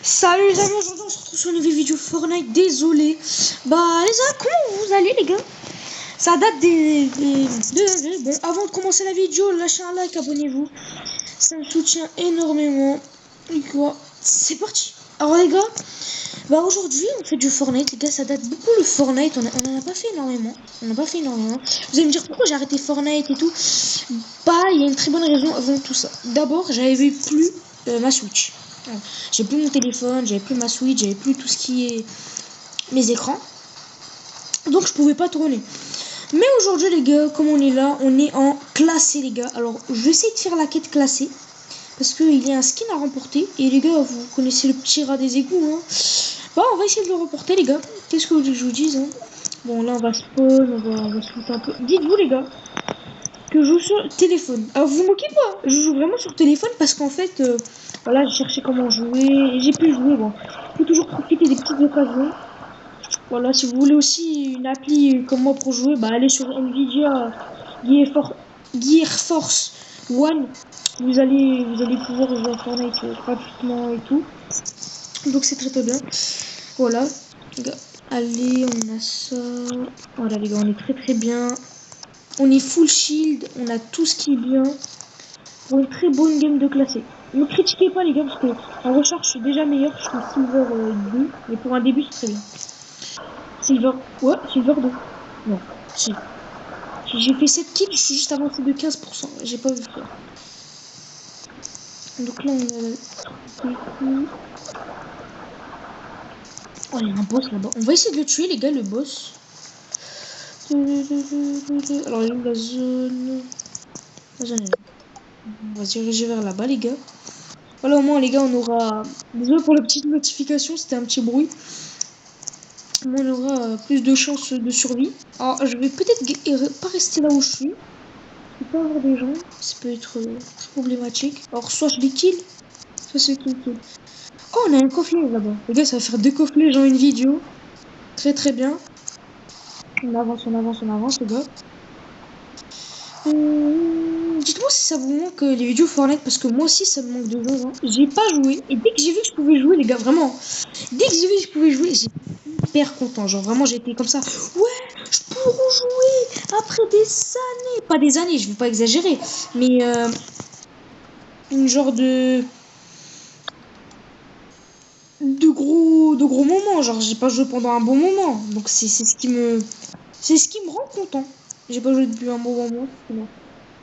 Salut les amis, aujourd'hui on se retrouve sur une nouvelle vidéo Fortnite, désolé. Bah les amis, comment vous allez les gars? Ça date Bon, avant de commencer la vidéo, lâchez un like, abonnez-vous. Ça me soutient énormément. Et quoi, c'est parti. Alors les gars, bah aujourd'hui on fait du Fortnite, les gars, ça date beaucoup le Fortnite, on en a pas fait énormément. Vous allez me dire pourquoi j'ai arrêté Fortnite et tout. Bah il y a une très bonne raison avant tout ça. D'abord, j'avais plus ma Switch. Voilà. J'ai plus mon téléphone, j'avais plus ma Switch, j'avais plus tout ce qui est mes écrans. Donc je pouvais pas tourner. Mais aujourd'hui les gars, comme on est là, on est en classé les gars. Alors je vais essayer de faire la quête classée. Parce qu'il y a un skin à remporter. Et les gars, vous connaissez le petit rat des égouts. Hein. Bah on va essayer de le remporter les gars. Qu'est-ce que vous voulez que je vous dise hein. Bon là on va spawn, on va se foutre un peu. Dites-vous les gars que je joue sur téléphone. Alors vous moquez pas, je joue vraiment sur téléphone parce qu'en fait, voilà, j'ai cherché comment jouer et j'ai pu jouer. Bon, il faut toujours profiter des petites occasions. Voilà, si vous voulez aussi une appli comme moi pour jouer, bah allez sur Nvidia Gear Force One. Vous allez pouvoir jouer à Fortnite gratuitement et tout. Donc c'est très bien. Voilà. Allez, on a ça. Voilà les gars, on est très bien. On est full shield, on a tout ce qui est bien. Pour une très bonne game de classé. Ne critiquez pas les gars parce que en recherche je suis déjà meilleur, je suis Silver 2, mais pour un début c'est très bien. Silver 2. Non, si. J'ai fait 7 kills, je suis juste avancé de 15%. J'ai pas vu ça. Donc là on a oh il y a un boss là-bas. On va essayer de le tuer les gars, le boss. Alors il y a la zone. La zone est là. On va se diriger vers là-bas les gars. Voilà, au moins les gars, on aura... Désolé pour la petite notification, c'était un petit bruit. On aura plus de chances de survie. Alors, je vais peut-être pas rester là où je suis. Je peux pas avoir des gens. Ça peut être problématique. Alors, soit je les kill, soit c'est qui me kill. Oh, on a un coffret là-bas. Les gars, ça va faire 2 coffrets, genre une vidéo. Très bien. On avance, les gars. Dites-moi si ça vous manque les vidéos Fortnite parce que moi aussi ça me manque de jeux. Hein. J'ai pas joué et dès que j'ai vu que je pouvais jouer, les gars, vraiment, dès que j'ai vu que je pouvais jouer, j'étais hyper content. Genre vraiment, j'étais comme ça. Ouais, je peux rejouer après des années. Pas des années, je vais pas exagérer, mais une genre de gros moments. Genre j'ai pas joué pendant un bon moment, donc c'est ce qui me rend content. J'ai pas joué depuis un bon moment.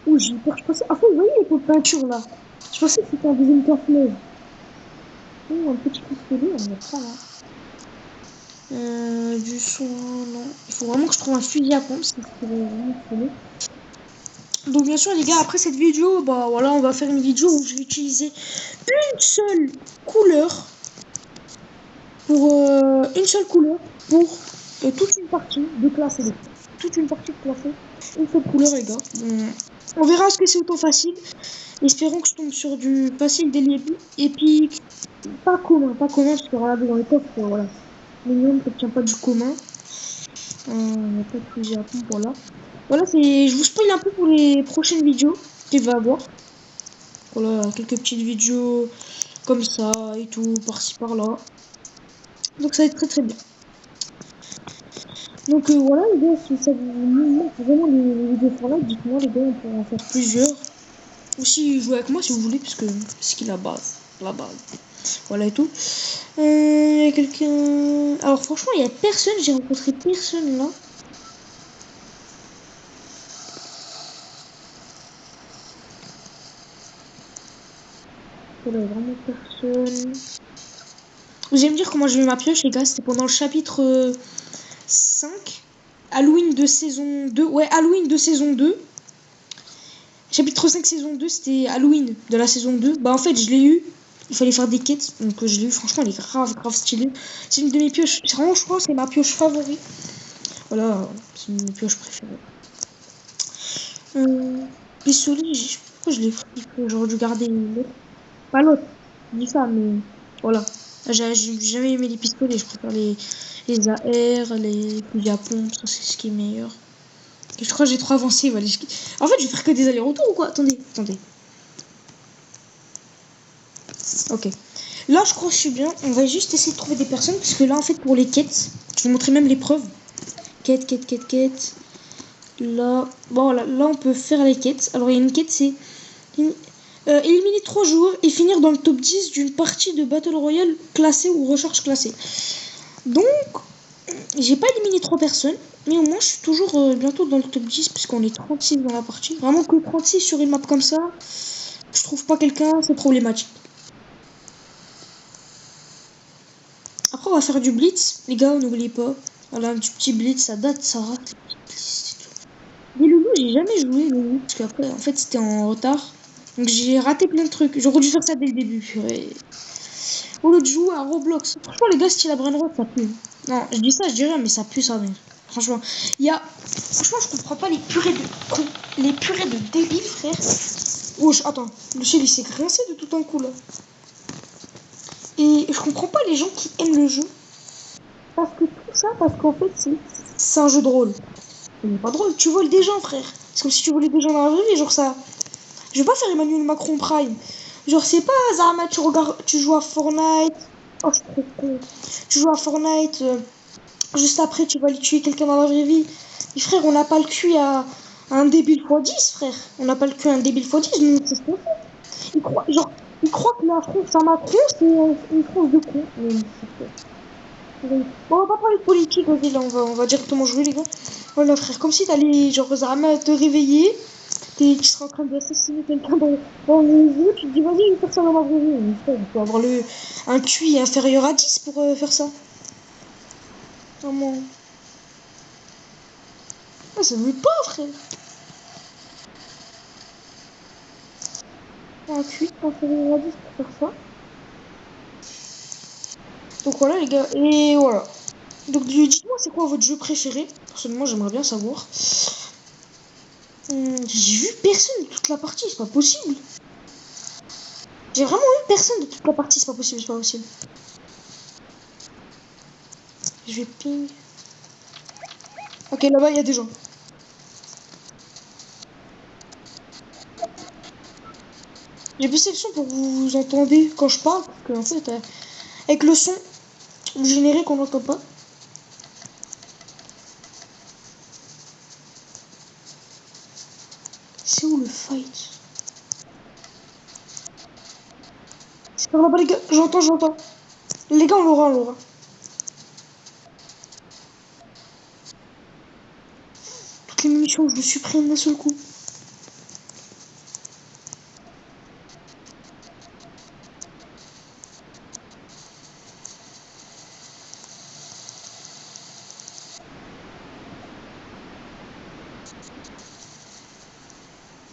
Ouh, j'ai peur, je pensais... Ah, vous voyez les pots de peinture, là. Je pensais que c'était un deuxième cache-fleuve. Oh, un petit pistolet, on met ça, là. Du soin, non. Il faut vraiment que je trouve un fusil à pompe, parce que c'est vraiment stylé. Donc, bien sûr, les gars, après cette vidéo, bah, voilà, on va faire une vidéo où je vais utiliser une seule couleur pour... toute une partie de classé. Toute une partie de classé. Une seule couleur, les gars. On verra ce que c'est autant facile. Espérons que je tombe sur du facile d'élimination épique. Pas commun, parce que regardez dans les coffres, voilà. Mignon, ça tient pas du commun. On a pas de fusil à pompe, voilà. Voilà, je vous spoil un peu pour les prochaines vidéos qu'il va avoir. Voilà, quelques petites vidéos comme ça et tout, par-ci par-là. Donc ça va être très bien. Donc voilà les gars, si ça vous manque vraiment les vidéos Fortnite, dites-moi les gars, on pourra en faire plusieurs. Ou si jouez avec moi si vous voulez, puisque c'est qui la base. Voilà et tout. Il y a quelqu'un... Alors franchement, il y a personne, j'ai rencontré personne là. Voilà, vraiment personne. Vous allez me dire comment j'ai eu ma pioche les gars, c'était pendant le chapitre 5. Halloween de saison 2. Ouais, Halloween de saison 2. Chapitre 5 saison 2, c'était Halloween de la saison 2. Bah en fait, je l'ai eu. Il fallait faire des quêtes, donc je l'ai eu. Franchement, elle est grave stylée. C'est une de mes pioches. Vraiment, je crois que c'est ma pioche favorite. Voilà, c'est une de mes pioches préférées. Pistolet, pourquoi je l'ai pris? J'aurais dû garder l'autre. Pas l'autre, je dis ça, mais voilà. J'ai jamais aimé les pistolets, je préfère les AR, les fusils à pompe, ça c'est ce qui est meilleur. Et je crois que j'ai trop avancé, voilà. En fait, je vais faire que des allers-retours ou quoi? Attendez. Ok. Là, je crois que je suis bien. On va juste essayer de trouver des personnes. Parce que là, en fait, pour les quêtes, je vais vous montrer même les preuves. Quête. Là, bon, là, on peut faire les quêtes. Alors, il y a une quête, c'est éliminer 3 joueurs et finir dans le top 10 d'une partie de Battle Royale classée ou recharge classée. Donc, j'ai pas éliminé 3 personnes. Mais au moins, je suis toujours bientôt dans le top 10. Puisqu'on est 36 dans la partie. Vraiment que 36 sur une map comme ça. Je trouve pas quelqu'un, c'est problématique. Après, on va faire du blitz. Les gars, n'oubliez pas. Voilà, un petit blitz, ça date, ça rate. Les loulous, j'ai jamais joué, loulou. Parce qu'après, en fait, c'était en retard. Donc, j'ai raté plein de trucs. J'aurais dû faire ça dès le début. Au lieu de jouer à Roblox. Franchement, les gars, style à Brainrot, ça pue. Non, je dis ça, je dis rien, mais ça pue ça, merde. Franchement, il y a. Franchement, je comprends pas les purées de cons. Les purées de débiles, frère. Oh, attends. Le ciel, il s'est grincé de tout un coup, là. Et je comprends pas les gens qui aiment le jeu. Parce que tout ça, parce qu'en fait, c'est un jeu de rôle. Mais pas drôle, tu voles des gens, frère. C'est comme si tu volais des gens dans la vraie vie, genre ça. Je vais pas faire Emmanuel Macron Prime. Genre, c'est pas Zahma, tu regardes, tu joues à Fortnite. Oh, je suis trop con. Tu joues à Fortnite, juste après, tu vas aller tuer quelqu'un dans la vraie vie. Et frère, on n'a pas le cul à un débile x10, frère. On n'a pas le cul à un débile x10, nous, c'est ce qu'on fait. Ils croient que la France à Macron, c'est une France de con. Mais bon, on va pas parler de politique, vas-y, là, on va directement jouer, les gars. Voilà, frère, comme si t'allais, genre, Zahma, te réveiller. Tu seras en train d'assassiner quelqu'un dans le jeu, tu te dis vas-y, je vais faire ça dans ma vraie vie. Mais frère, il faut avoir un QI inférieur à 10 pour faire ça. Vraiment. Ah, ça veut pas, frère. Un QI inférieur à 10 pour faire ça. Donc voilà, les gars. Et voilà. Donc dites-moi, c'est quoi votre jeu préféré? Personnellement, j'aimerais bien savoir. J'ai vu personne de toute la partie, c'est pas possible. J'ai vraiment vu personne de toute la partie, c'est pas possible, c'est pas possible. Je vais ping. Ok, là-bas, il y a des gens. J'ai baissé le son pour que vous entendez quand je parle, parce que en fait, avec le son, le générique, on n'entend pas. C'est où le fight? C'est par là-bas, les gars. J'entends. Les gars, on l'aura. Toutes les munitions, je me supprime d'un seul coup.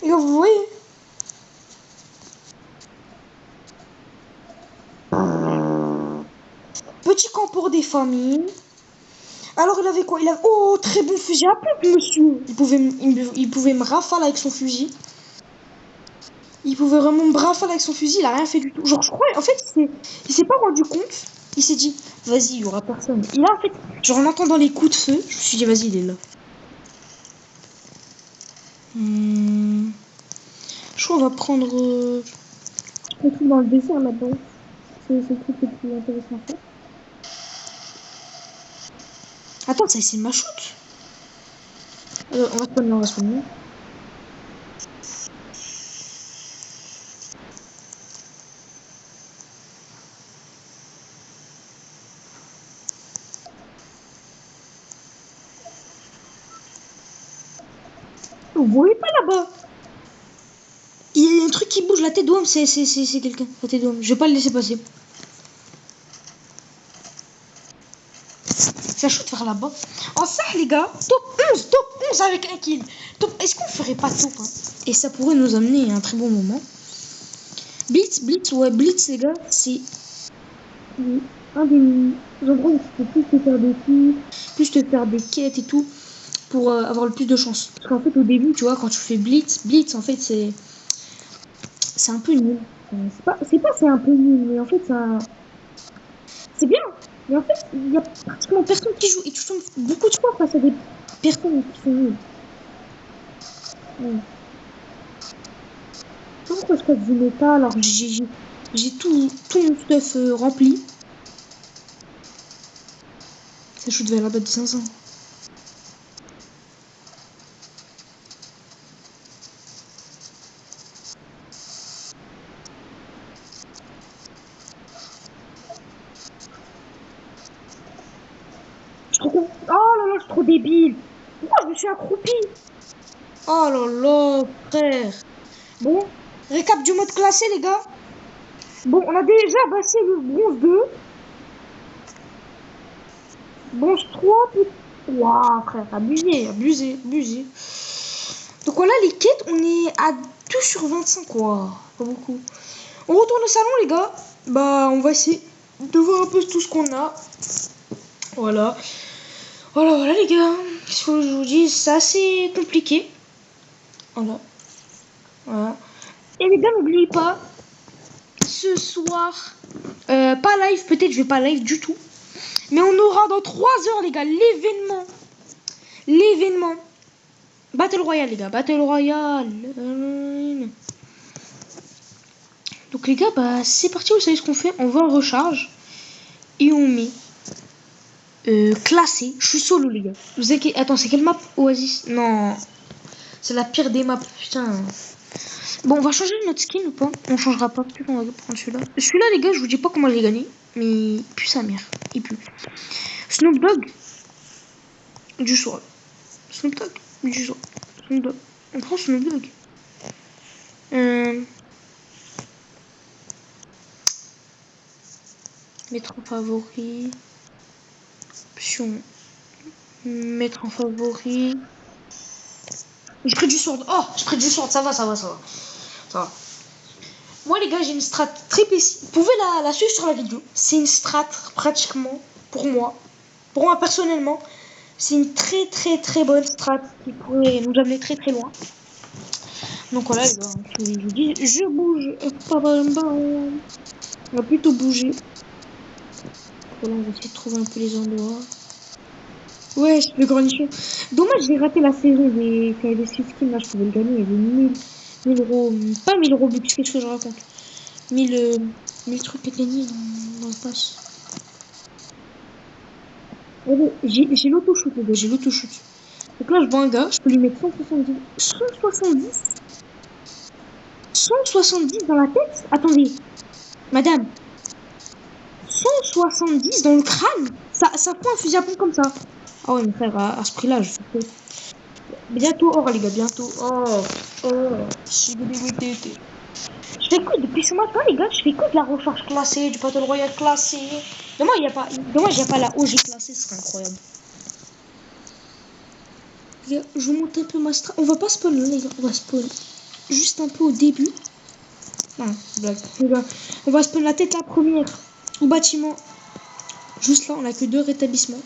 Les gars, vous voyez? Petit camp pour des familles. Alors, il avait quoi? Oh, très bon fusil à pompe, monsieur. Il pouvait me rafaler avec son fusil. Il pouvait vraiment me rafaler avec son fusil. Il a rien fait du tout. Genre, je crois, en fait, il s'est pas rendu compte. Il s'est dit, vas-y, il y aura personne. Il a, en fait, genre, en entendant les coups de feu, je me suis dit, vas-y, il est là. Je crois qu'on va prendre le truc dans le désert là-bas. C'est le truc le plus intéressant à faire. Attends, ça c'est ma shoot. On va se prendre. Vous voyez pas là-bas? Il y a un truc qui bouge, la tête d'homme, c'est quelqu'un. La tête d'homme. Je vais pas le laisser passer. Ça shoot vers là-bas. En ça, les gars, top 11 avec un kill. Est-ce qu'on ferait pas top hein? Et ça pourrait nous amener à un très bon moment. Blitz, les gars, c'est un des endroits où tu peux plus te faire des kills, plus te faire des quêtes et tout, pour avoir le plus de chance. Parce qu'en fait, au début, tu vois, quand tu fais Blitz, en fait, c'est un peu nul. C'est un peu nul, mais en fait, c'est bien. Mais en fait, il y a pratiquement personne qui joue. Et tu tombes beaucoup de fois face à des personnes qui sont nulles. Ouais. Pourquoi je tape du métal alors que j'ai J'ai tout mon stuff rempli. Ça shoot vers la bête de 500. Oh là là, je suis trop débile. Pourquoi je me suis accroupi? Oh là là, frère. Bon, récap du mode classé, les gars. Bon, on a déjà passé le bronze 2. Bronze 3. Waouh, frère, abusé. Donc voilà, les quêtes, on est à 2 sur 25, quoi. Pas beaucoup. On retourne au salon, les gars. Bah, on va essayer de voir un peu tout ce qu'on a. Voilà. Voilà, les gars. Qu'est-ce que je vous dis? C'est assez compliqué. Voilà. Et les gars, n'oubliez pas, ce soir, pas live, peut-être je vais pas live du tout. Mais on aura dans 3 heures, les gars, l'événement. Battle Royale, les gars, Battle Royale. Donc les gars, bah c'est parti, vous savez ce qu'on fait? On va en recharge et on met classé. Je suis solo, les gars. Vous inquiétez. Attends, c'est quelle map? Oasis? Non, c'est la pire des maps, putain. Bon, on va changer notre skin ou pas? On changera pas, peut-être on va prendre celui-là. Celui-là, les gars, je vous dis pas comment je l'ai gagné, mais il pue sa mère, il pue. Snoop Dogg du soir. Snoop Dogg du soir. Snoop Dogg. On prend Snoop Dogg. Mettre en favori. Option. Mettre en favori. J'ai pris du sword. Oh, j'ai pris du sword. Ça va. Moi, les gars, j'ai une strat très précise. Vous pouvez la suivre sur la vidéo. C'est une strat pratiquement, pour moi personnellement, c'est une très bonne strat qui pourrait nous amener très loin. Donc voilà, les gars, je vous dis, je bouge. On va plutôt bouger. Voilà, on va essayer de trouver un peu les endroits. Ouais, le grand nichon. Dommage, j'ai raté la saison des skins. Là, je pouvais le gagner. Il y avait 1000 euros. Pas 1000 euros, mais qu'est-ce que je raconte? 1000 trucs à gagner dans le pass. J'ai l'auto-shoot, les gars, j'ai l'auto-shoot. Donc là, je vois un gars, je peux lui mettre 170. 170 dans la tête? Attendez, madame. 170 dans le crâne? Ça fait un fusil à pompe comme ça. Ah ouais, mon frère, à ce prix-là, je fais bientôt or, les gars, bientôt. Je fais quoi depuis ce matin, les gars? Je fais quoi de la recharge classée, du Battle Royale classé? Dommage, il n'y a pas la OG classée, ce serait incroyable. Les gars, je vous montre un peu ma strat. On va pas spawn là, les gars. On va spawn juste un peu au début. Non, blague. Les gars, on va spawn la tête la première au bâtiment. Juste là, on a que 2 rétablissements.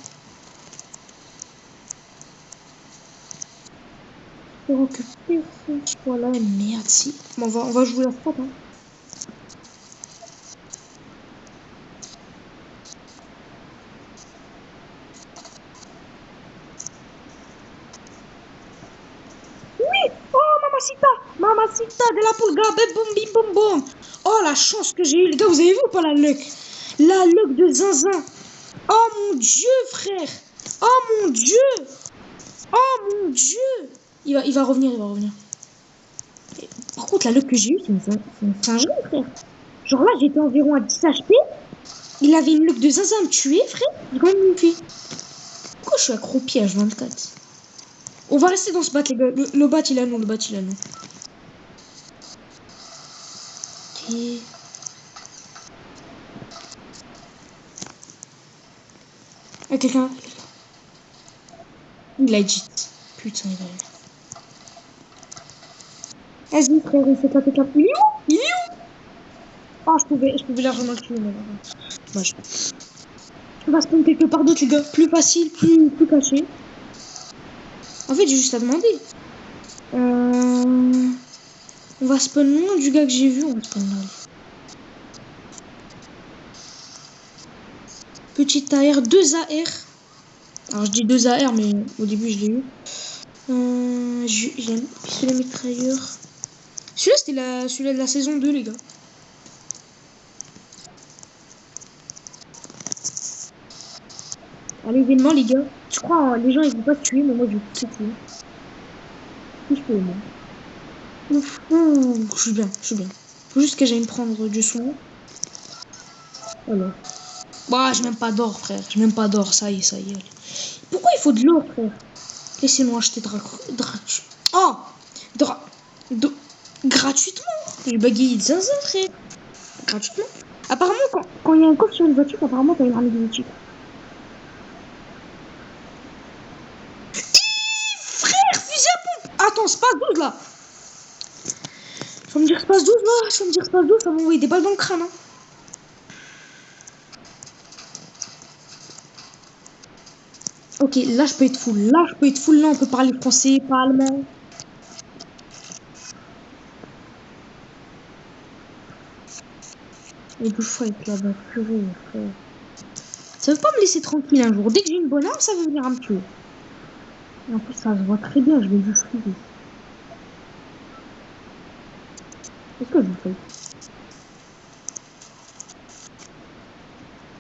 Pour que personne soit là. Merde, si. Bon, on va jouer la strat, hein. Mamacita de la pulga, bim boum. Oh la chance que j'ai eu, les gars, vous avez vu ou pas la luck? La luck de zinzin. Oh mon dieu, frère. Oh mon dieu. Il va revenir. Et, par contre, la luck que j'ai eu, c'est une singerie, frère. Genre là, j'étais environ à 10 HP. Il avait une luck de zinzin à me tuer, frère. J'ai quand même une fille. Pourquoi je suis accroupi à H24? On va rester dans ce bat, les gars. Le bat, il a non. Ok. Ah, quelqu'un. Il a dit. Putain, il a dit. Vas-y, frère, il fait taper la pouille. Il est où? Ah, je pouvais largement le tuer, mais non. Dommage. On va spawn quelque part d'autre, les gars. Plus facile, plus caché. En fait, j'ai juste à demander. On va spawn loin du gars que j'ai vu. On va spawn là. Petite AR, 2 AR. Alors, je dis 2 AR, mais au début, je l'ai eu. J'ai un pistolet mitrailleur. Celui-là, c'était celui-là de la saison 2, les gars. À l'événement, les gars. Je crois, les gens, ils vont pas se tuer, mais moi, je vais tous les tuer. Si je peux, moi. Ouf, ouh, je suis bien, je suis bien. Faut juste que j'aille me prendre du soin. Voilà. Bah, j'ai même pas d'or, frère. J'ai même pas d'or, ça y est, ça y est. Allez. Pourquoi il faut de l'or, frère? Laissez-moi acheter Oh dra... de- gratuitement. J'ai bugué zinzin, frère. Gratuitement. Apparemment, quand il y a un coffre sur une voiture, apparemment, t'as une arme exotique. Frère, fusil à pompe. Attends, space 12 là. Faut me dire space 12 là. Faut me dire space 12, ça va m'envoyer des balles dans le crâne. Hein. Ok, là je peux être full. Là je peux être full. Là on peut parler français, pas allemand. Mais d'où faut être là-bas, purée, frère. Ça veut pas me laisser tranquille un jour. Dès que j'ai une bonne arme, ça veut venir un me tuer. Et en plus, ça se voit très bien, je vais juste fouiller. Qu'est-ce que je fais?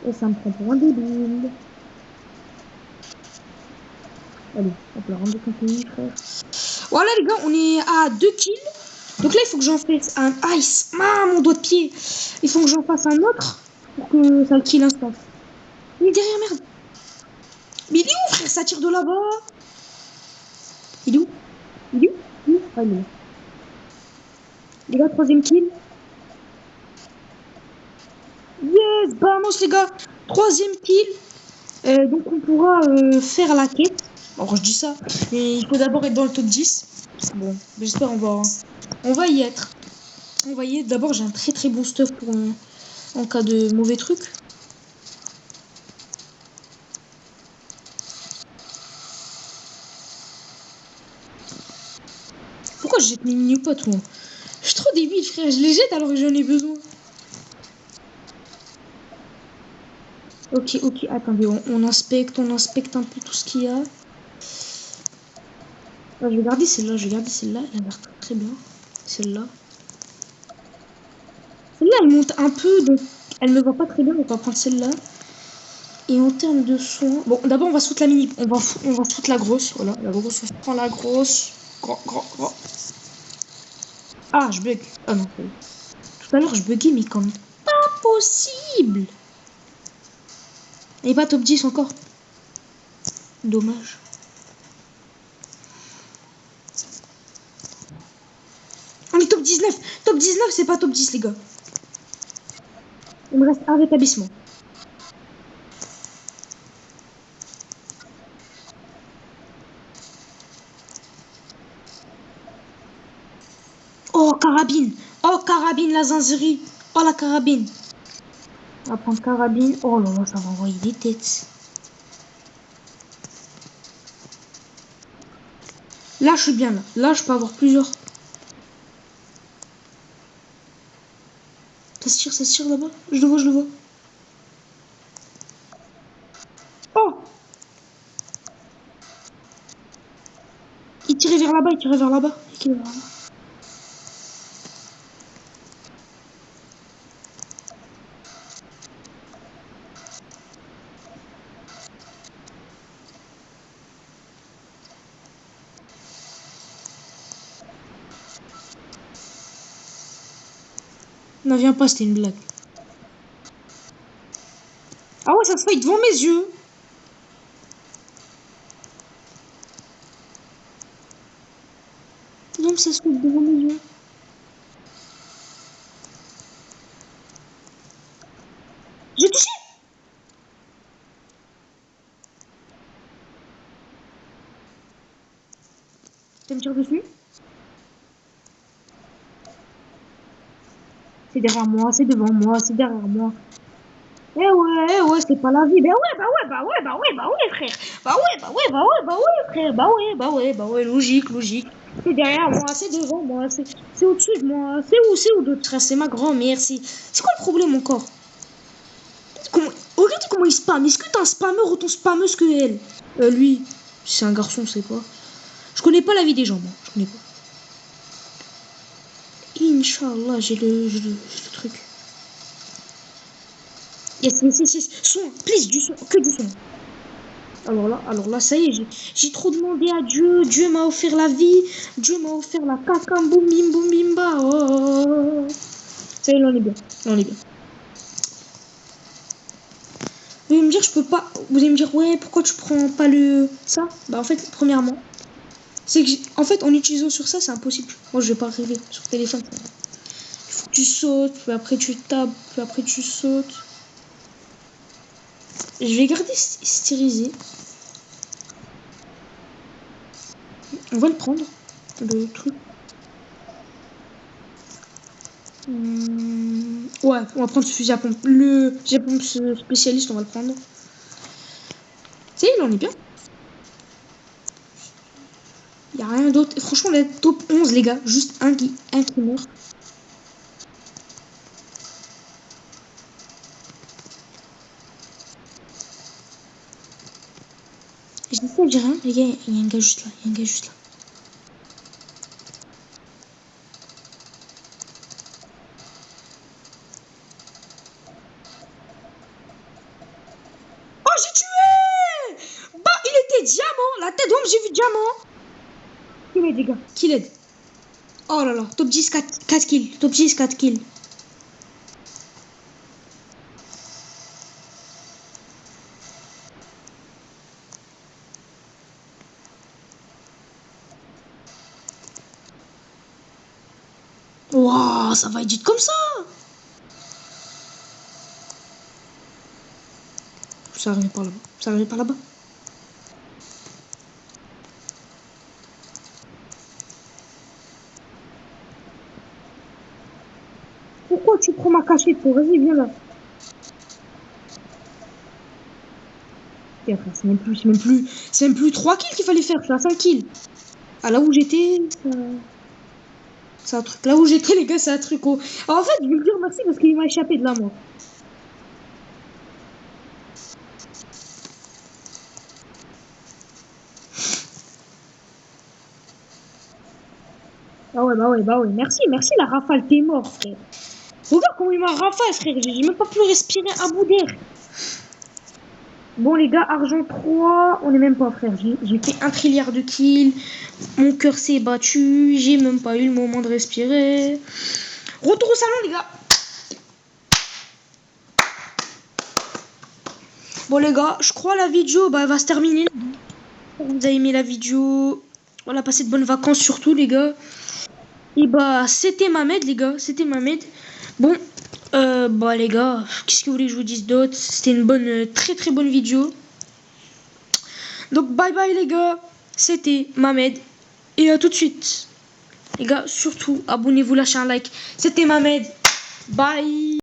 Et ça me prend pour un débile. Allez, hop là, rendu compte, frère. Voilà les gars, on est à 2 kills. Donc là, il faut que j'en fasse un ice. Ah, mon doigt de pied. Il faut que j'en fasse un autre pour que ça le kill instant. Il est derrière, merde. Mais il est où, frère? Ça tire de là-bas. Il est où? Il est où? Il est où? Ah, il est là. Les gars, troisième kill. Yes, vamos les gars. Troisième kill. Donc on pourra faire la quête. Alors je dis ça, mais il faut d'abord être dans le top 10. Bon, j'espère on va y être. On va y être. D'abord j'ai un très très bon stuff pour en cas de mauvais truc. Pourquoi je jette mes mini-potes moi? Je suis trop débile frère, je les jette alors que j'en ai besoin. Ok, ok, attendez, on inspecte un peu tout ce qu'il y a. Ah, je vais garder celle-là, elle a l'air très bien. Celle-là. Celle-là, elle monte un peu, donc elle me va pas très bien, donc on va prendre celle-là. Et en termes de soins... Bon, d'abord, on va se foutre la mini... on va se foutre la grosse. Voilà, la grosse, on prend la grosse. Grand. Ah, je bug. Ah non, oui. Tout à l'heure, je buguais, mais comme pas possible. Et pas top 10 encore. Dommage. On est top 19. Top 19, c'est pas top 10, les gars. Il me reste un rétablissement. Oh, carabine. Oh, carabine, la zinzerie. Oh, la carabine. On va prendre carabine. Oh là là, ça va envoyer des têtes. Là, je suis bien, là. Là, je peux avoir plusieurs. Ça se tire là-bas. Je le vois, je le vois. Oh! Il tirait vers là-bas, il tirait vers là-bas. Non, viens pas, c'était une blague. Ah ouais, ça se fait devant mes yeux. Non, ça se fait devant mes yeux. J'ai touché. Tu me tires dessus? C'est derrière moi, c'est devant moi, c'est derrière moi. Ouais, c'est pas la vie. Bah ouais, frère. Bah ouais, logique. C'est derrière moi, c'est devant moi, c'est au-dessus de moi. C'est où d'autre, frère? C'est ma grand-mère, c'est quoi le problème encore? Comment... Regardez comment il spam. Est-ce que t'es un spammeur autant spammeuse que elle? Lui, c'est un garçon, c'est pas. Je connais pas la vie des gens, moi. Je connais pas. Inch'Allah, j'ai le truc. Yes. Son, please, du son, que du son. Alors là, ça y est, j'ai trop demandé à Dieu. Dieu m'a offert la vie. Dieu m'a offert la caca boum bimba. Oh. Ça y est, là, on est bien. Là, on est bien. Vous allez me dire, je peux pas. Vous allez me dire, ouais, pourquoi tu prends pas le. Ça? Bah, en fait, premièrement, c'est que. En fait, en utilisant sur ça, c'est impossible. Moi, je vais pas arriver sur téléphone. Il faut que tu sautes, puis après tu tapes, puis après tu sautes. Je vais garder styrisé. On va le prendre, le truc. Ouais, on va prendre ce fusil à pompe. Le fusil à pompe spécialiste, on va le prendre. C'est il en est bien. Y a rien d'autre. Franchement, la top 11, les gars. Juste un qui meurt. Je dis ça, je dis rien. Les gars, il y a un gars juste là. Il y a un gars juste là. Oh, j'ai tué! Bah, il était diamant. La tête d'homme, j'ai vu diamant. Kill aide, les gars. Kill aide. Oh là là. Top 10, 4 kills. Top 10, 4 kills. Waouh, ça va être comme ça. Ça arrive par là-bas. Ça arrive par là-bas. Pourquoi tu prends ma cachette? Vas-y, viens là. Et après, c'est même plus 3 kills qu'il fallait faire. Je suis à 5 kills. Ah, là où j'étais, c'est un truc. Là où j'étais, les gars, c'est un truc. Oh. Alors, en fait, je vais lui dire merci parce qu'il m'a échappé de là, moi. Bah ouais. Merci, la rafale, t'es mort, frère. Regarde comment il m'a rafale, frère. J'ai même pas pu respirer un bout d'air. Bon, les gars, argent 3, on est même pas, frère. J'ai fait 1 trilliard de kills. Mon cœur s'est battu. J'ai même pas eu le moment de respirer. Retour au salon, les gars. Bon, les gars, je crois la vidéo bah, va se terminer. Vous avez aimé la vidéo. Voilà, passez de bonnes vacances surtout, les gars. Et bah, c'était Mamed, les gars. C'était Mamed. Bon, bah, les gars, qu'est-ce que vous voulez que je vous dise d'autre? C'était une bonne, très très bonne vidéo. Donc, bye bye, les gars. C'était Mamed. Et à tout de suite. Les gars, surtout, abonnez-vous, lâchez un like. C'était Mamed. Bye.